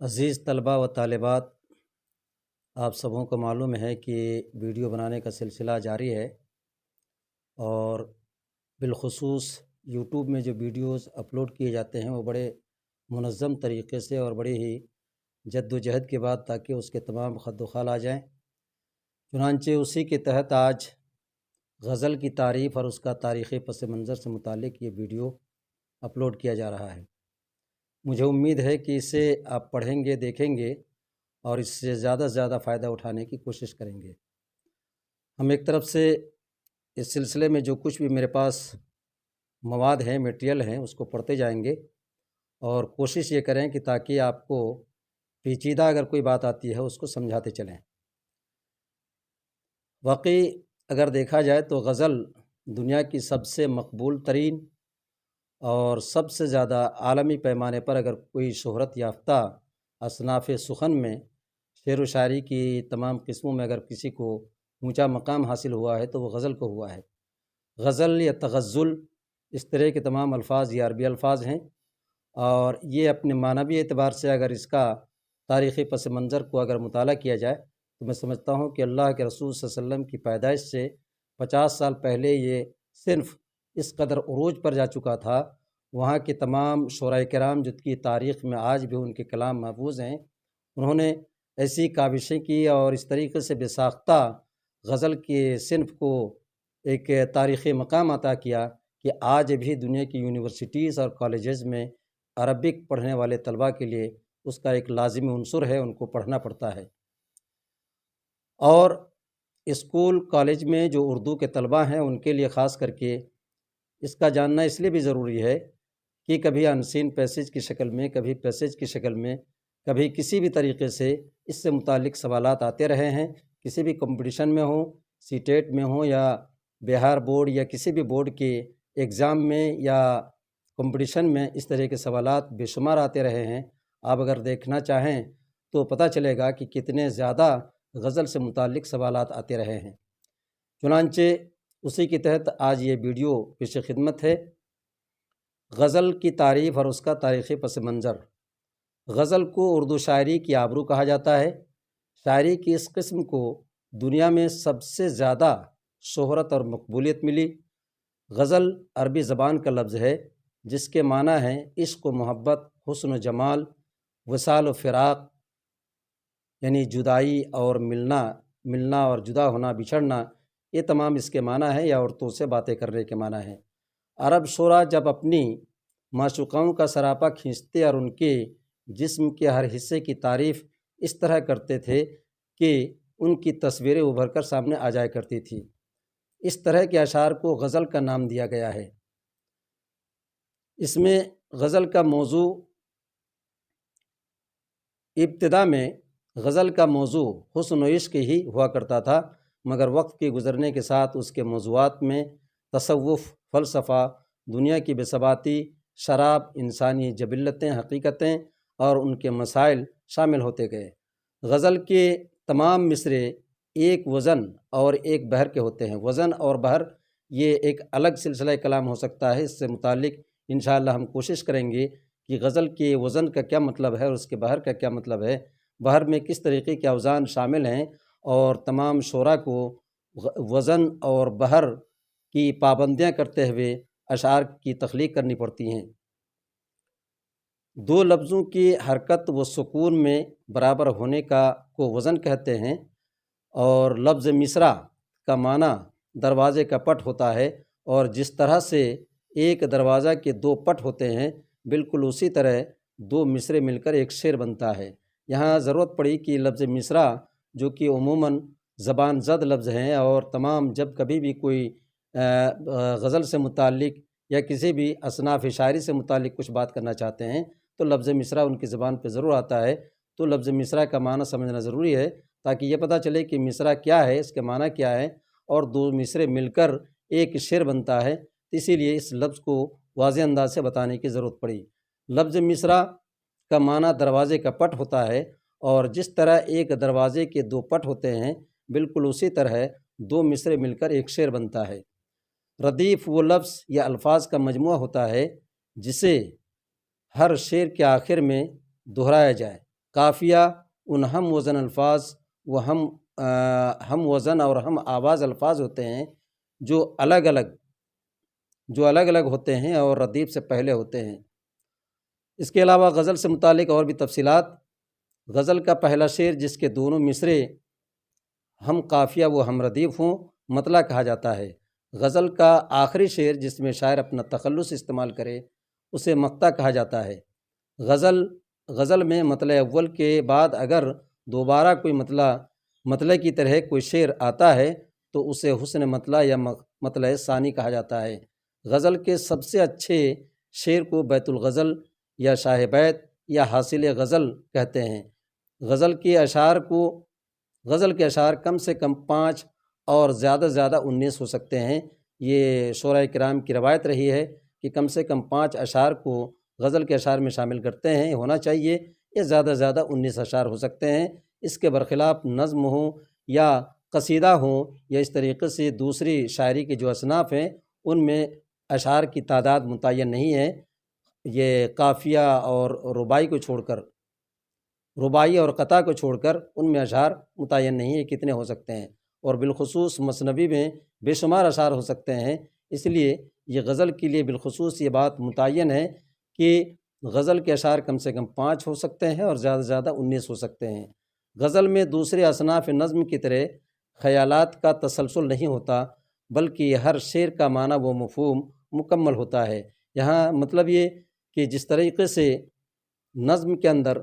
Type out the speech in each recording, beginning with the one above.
عزیز طلباء و طالبات، آپ سبوں کو معلوم ہے کہ ویڈیو بنانے کا سلسلہ جاری ہے اور بالخصوص یوٹیوب میں جو ویڈیوز اپلوڈ کیے جاتے ہیں وہ بڑے منظم طریقے سے اور بڑی ہی جد و جہد کے بعد تاکہ اس کے تمام خد و خال آ جائیں۔ چنانچہ اسی کے تحت آج غزل کی تعریف اور اس کا تاریخی پس منظر سے متعلق یہ ویڈیو اپلوڈ کیا جا رہا ہے۔ مجھے امید ہے کہ اسے آپ پڑھیں گے، دیکھیں گے اور اس سے زیادہ سے زیادہ فائدہ اٹھانے کی کوشش کریں گے۔ ہم ایک طرف سے اس سلسلے میں جو کچھ بھی میرے پاس مواد ہیں، میٹیریل ہیں، اس کو پڑھتے جائیں گے اور کوشش یہ کریں کہ تاکہ آپ کو پیچیدہ اگر کوئی بات آتی ہے اس کو سمجھاتے چلیں۔ واقعی اگر دیکھا جائے تو غزل دنیا کی سب سے مقبول ترین اور سب سے زیادہ عالمی پیمانے پر اگر کوئی شہرت یافتہ اصناف سخن میں شعر و شاعری کی تمام قسموں میں اگر کسی کو اونچا مقام حاصل ہوا ہے تو وہ غزل کو ہوا ہے۔ غزل یا تغزل اس طرح کے تمام الفاظ یہ عربی الفاظ ہیں اور یہ اپنے معنوی اعتبار سے اگر اس کا تاریخی پس منظر کو اگر مطالعہ کیا جائے تو میں سمجھتا ہوں کہ اللہ کے رسول صلی اللہ علیہ وسلم کی پیدائش سے 50 سال پہلے یہ صرف اس قدر عروج پر جا چکا تھا۔ وہاں کے تمام شعراء کرام جن کی تاریخ میں آج بھی ان کے کلام محفوظ ہیں، انہوں نے ایسی کاوشیں کی اور اس طریقے سے بے ساختہ غزل کے صنف کو ایک تاریخی مقام عطا کیا کہ آج بھی دنیا کی یونیورسٹیز اور کالجز میں عربک پڑھنے والے طلباء کے لیے اس کا ایک لازمی عنصر ہے، ان کو پڑھنا پڑتا ہے۔ اور اسکول کالج میں جو اردو کے طلباء ہیں ان کے لیے خاص کر کے اس کا جاننا اس لیے بھی ضروری ہے کہ کبھی انسین پیسیج کی شکل میں، کبھی پیسیج کی شکل میں، کبھی کسی بھی طریقے سے اس سے متعلق سوالات آتے رہے ہیں، کسی بھی کمپٹیشن میں ہوں، سی ٹیٹ میں ہوں یا بہار بورڈ یا کسی بھی بورڈ کے ایگزام میں یا کمپٹیشن میں اس طرح کے سوالات بے شمار آتے رہے ہیں۔ آپ اگر دیکھنا چاہیں تو پتہ چلے گا کہ کتنے زیادہ غزل سے متعلق سوالات آتے رہے ہیں۔ چنانچہ اسی کے تحت آج یہ ویڈیو پیش خدمت ہے۔ غزل کی تعریف اور اس کا تاریخی پس منظر۔ غزل کو اردو شاعری کی آبرو کہا جاتا ہے۔ شاعری کی اس قسم کو دنیا میں سب سے زیادہ شہرت اور مقبولیت ملی۔ غزل عربی زبان کا لفظ ہے جس کے معنی ہیں عشق و محبت، حسن و جمال، وصال و فراق، یعنی جدائی اور ملنا اور جدا ہونا، بچھڑنا، یہ تمام اس کے معنی ہیں، یا عورتوں سے باتیں کرنے کے معنی ہیں۔ عرب شعراء جب اپنی معشوقاؤں کا سراپا کھینچتے اور ان کے جسم کے ہر حصے کی تعریف اس طرح کرتے تھے کہ ان کی تصویریں ابھر کر سامنے آ جایا کرتی تھی۔ اس طرح کے اشعار کو غزل کا نام دیا گیا ہے۔ اس میں غزل کا موضوع ابتدا میں غزل کا موضوع حسن و عشق ہی ہوا کرتا تھا، مگر وقت کے گزرنے کے ساتھ اس کے موضوعات میں تصوف، فلسفہ، دنیا کی بے ثباتی، شراب، انسانی جبلتیں، حقیقتیں اور ان کے مسائل شامل ہوتے گئے۔ غزل کے تمام مصرے ایک وزن اور ایک بحر کے ہوتے ہیں۔ وزن اور بحر یہ ایک الگ سلسلہ کلام ہو سکتا ہے، اس سے متعلق انشاءاللہ ہم کوشش کریں گے کہ غزل کے وزن کا کیا مطلب ہے اور اس کے بحر کا کیا مطلب ہے، بحر میں کس طریقے کے اوزان شامل ہیں، اور تمام شعراء کو وزن اور بحر کی پابندیاں کرتے ہوئے اشعار کی تخلیق کرنی پڑتی ہیں۔ دو لفظوں کی حرکت و سکون میں برابر ہونے کو وزن کہتے ہیں، اور لفظ مصرع کا معنی دروازے کا پٹ ہوتا ہے، اور جس طرح سے ایک دروازہ کے دو پٹ ہوتے ہیں بالکل اسی طرح دو مصرے مل کر ایک شعر بنتا ہے۔ یہاں ضرورت پڑی کہ لفظ مصرع جو کہ عموماً زبان زد لفظ ہیں، اور تمام جب کبھی بھی کوئی غزل سے متعلق یا کسی بھی اصناف شاعری سے متعلق کچھ بات کرنا چاہتے ہیں تو لفظ مصرع ان کی زبان پہ ضرور آتا ہے، تو لفظ مصرع کا معنی سمجھنا ضروری ہے تاکہ یہ پتہ چلے کہ مصرع کیا ہے، اس کے معنی کیا ہے، اور دو مصرے مل کر ایک شعر بنتا ہے۔ اسی لیے اس لفظ کو واضح انداز سے بتانے کی ضرورت پڑی۔ لفظ مصرع کا معنی دروازے کا پٹ ہوتا ہے، اور جس طرح ایک دروازے کے دو پٹ ہوتے ہیں بالکل اسی طرح دو مصرے مل کر ایک شعر بنتا ہے۔ ردیف وہ لفظ یا الفاظ کا مجموعہ ہوتا ہے جسے ہر شعر کے آخر میں دہرایا جائے۔ काफ़िया उन हम वज़न अल्फाज व हम वज़न और हम आवाज़ अल्फाज होते हैं जो अलग अलग होते हैं और रदीफ़ से पहले होते हैं। इसके अलावा गज़ल से मुतालिक और भी तफसीलात। गज़ल का पहला शेर जिसके दोनों मिसरे हम काफ़िया व हम रदीफ़ हों मतला कहा जाता है। गज़ल का आखिरी शेर जिसमें शायर अपना तखल्लुस इस्तेमाल करे उसे मक्ता कहा जाता है। गज़ल में मतले अव्वल के बाद अगर दोबारा कोई मतले की तरह कोई शेर आता है तो उसे हुस्न मतला या मतले सानी कहा जाता है। गज़ल के सबसे अच्छे शेर को बैतुल गज़ल या शाह बैत या हासिल गज़ल कहते हैं। गज़ल के अशार कम से कम 5 और ज़्यादा से ज़्यादा 19 हो सकते हैं। ये शोरा किराम की रवायत रही है कि कम से कम 5 अशार को गज़ल के अशार में शामिल करते हैं, होना चाहिए। ये ज़्यादा से ज़्यादा 19 अशार हो सकते हैं। इसके बरखिलाफ़ नज़्म हो या कसीदा हो या इस तरीक़े से दूसरी शायरी की जो असनाफ़ हैं उनमें अशार की तादाद मुतय्यन नहीं है। ये काफ़िया और रुबाई और क़ता को छोड़कर उनमें अशार मुतय्यन नहीं है कितने हो सकते हैं, और बिलखुसूस मसनवी में बेशुमार अशार हो सकते हैं। इसलिए ये गज़ल के लिए बिलखुसूस ये बात मुतय्यन है कि गज़ल के अशार कम से कम 5 हो सकते हैं और ज़्यादा से ज़्यादा 19 हो सकते हैं। गज़ल में दूसरे असनाफ़ नज़्म की तरह ख़यालात का तसलसल नहीं होता, बल्कि हर शेर का माना व मफ़हूम मुकम्मल होता है। यहाँ मतलब ये कि जिस तरीक़े से नज़्म के अंदर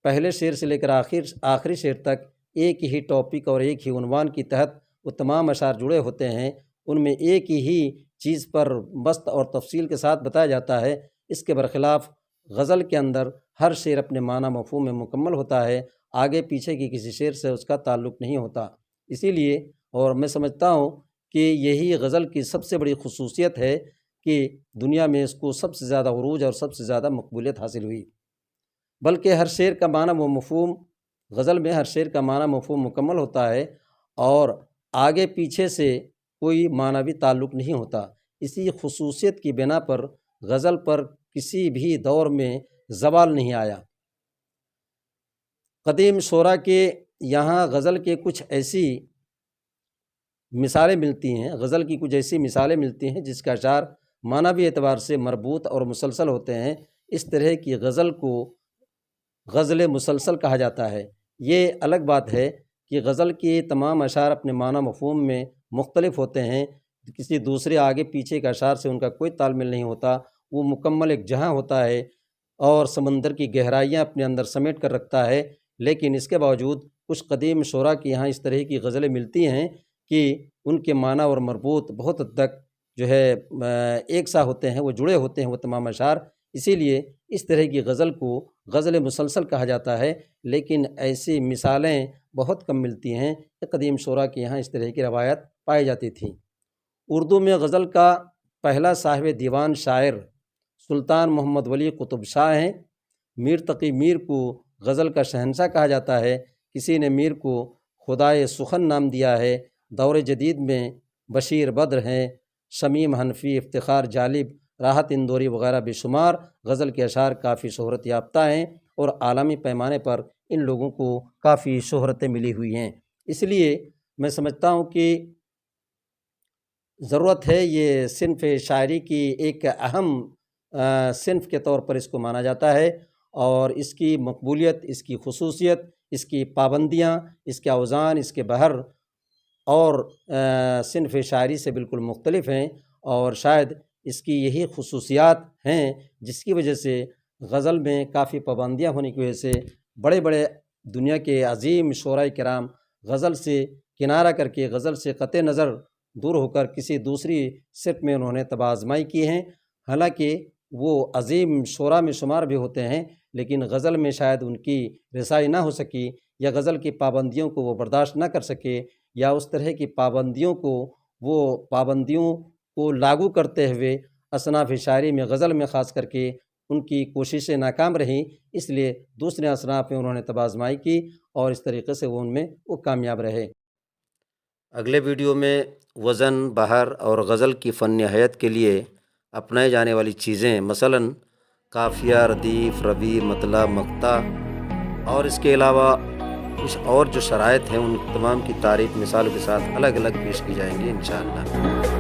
पहले शेर से लेकर आखिरी शेर तक एक ही टॉपिक और एक ही उन्वान के तहत वो तमाम अशार जुड़े होते हैं, उनमें एक ही चीज़ पर बस्त और तफसील के साथ बताया जाता है। इसके बरखिलाफ़ गज़ल के अंदर हर शेर अपने माना मफ़हूम में मुकम्मल होता है, आगे पीछे की किसी शेर से उसका ताल्लुक़ नहीं होता। इसीलिए और मैं समझता हूँ कि यही गज़ल की सबसे बड़ी खुसूसियत है कि दुनिया में इसको सबसे ज़्यादा उरूज और सबसे ज़्यादा मकबूलियत हासिल हुई। बल्कि हर शेर का माना व मफ़हूम गज़ल में हर शेर का माना मफ़हूम मुकम्मल होता है और आगे पीछे से कोई मानवी ताल्लुक़ नहीं होता। इसी खुसूसियत की बिना पर गज़ल पर किसी भी दौर में ज़वाल नहीं आया। क़दीम शोरा के यहाँ गज़ल की कुछ ऐसी मिसालें मिलती हैं जिसका अशार मानवी एतबार से मरबूत और मुसलसल होते हैं। इस तरह की गज़ल को गज़ल मुसलसल कहा जाता है। ये अलग बात है कि गज़ल के तमाम अशार अपने माना मफ़हूम में मुख्तलिफ होते हैं, किसी दूसरे आगे पीछे के अशार से उनका कोई तालमेल नहीं होता। वो मुकम्मल एक जहाँ होता है और समंदर की गहराइयाँ अपने अंदर समेट कर रखता है। लेकिन इसके बावजूद कुछ क़दीम शोरा की यहाँ इस तरह की गज़लें मिलती हैं कि उनके माना और मरबूत बहुत हद तक जो है एक सा होते हैं, वो जुड़े होते हैं वो तमाम अशार। इसीलिए इस तरह की गज़ल को गज़ल मुसलसल कहा जाता है। लेकिन ऐसी मिसालें बहुत कम मिलती हैं कि क़दीम शोरा के यहाँ इस तरह की रवायत पाई जाती थी। उर्दू में गज़ल का पहला साहिब दीवान शायर सुल्तान मोहम्मद वली कुतुब शाह हैं। मीर तक़ी मीर को गज़ल का शहंशाह कहा जाता है। किसी ने मीर को खुदाए सुखन नाम दिया है। दौर जदीद में बशीर बद्र हैं, शमीम हनफी, इफ्तिखार जालिब, राहत इंदौरी वग़ैरह बेशुमार गज़ल के अशार काफ़ी शोहरत याफ्ता हैं और आलमी पैमाने पर इन लोगों को काफ़ी शोहरतें मिली हुई हैं। इसलिए मैं समझता हूँ कि ज़रूरत है ये सिन्फ़ शायरी की एक अहम सिन्फ़ के तौर पर इसको माना जाता है और इसकी मकबूलियत, इसकी खुसूसियत, इसकी पाबंदियाँ, इसके औज़ान, इसके बहर और सिन्फ़ शायरी से बिल्कुल मुख्तलिफ़ हैं और शायद इसकी यही खुसूसियात हैं जिसकी वजह से गज़ल में काफ़ी पाबंदियाँ होने की वजह से बड़े बड़े दुनिया के अज़ीम शोराए किराम गज़ल से किनारा करके गज़ल से क़त्ए नज़र दूर होकर किसी दूसरी सिर्फ़ में उन्होंने तबाज़माई की हैं। हालांकि वो अज़ीम शोरा में शुमार भी होते हैं, लेकिन गज़ल में शायद उनकी रसाई ना हो सकी या गज़ल की पाबंदियों को वो बर्दाश्त ना कर सके या उस तरह की पाबंदियों को लागू करते हुए असनाफ़ शायरी में गज़ल में ख़ास करके उनकी कोशिशें नाकाम रहीं। इसलिए दूसरे असनाफ़ में उन्होंने तबाज़माई की और इस तरीक़े से वो कामयाब रहे। अगले वीडियो में वज़न, बहर और गज़ल की फ़न हयात के लिए अपनाई जाने वाली चीज़ें मसलन काफ़िया, रदीफ़, रबी, मतला, मक्ता اور اس کے علاوہ کچھ اور جو شرائط ہیں ان تمام کی تعریف مثالوں کے ساتھ الگ الگ پیش کی جائیں گی انشاءاللہ۔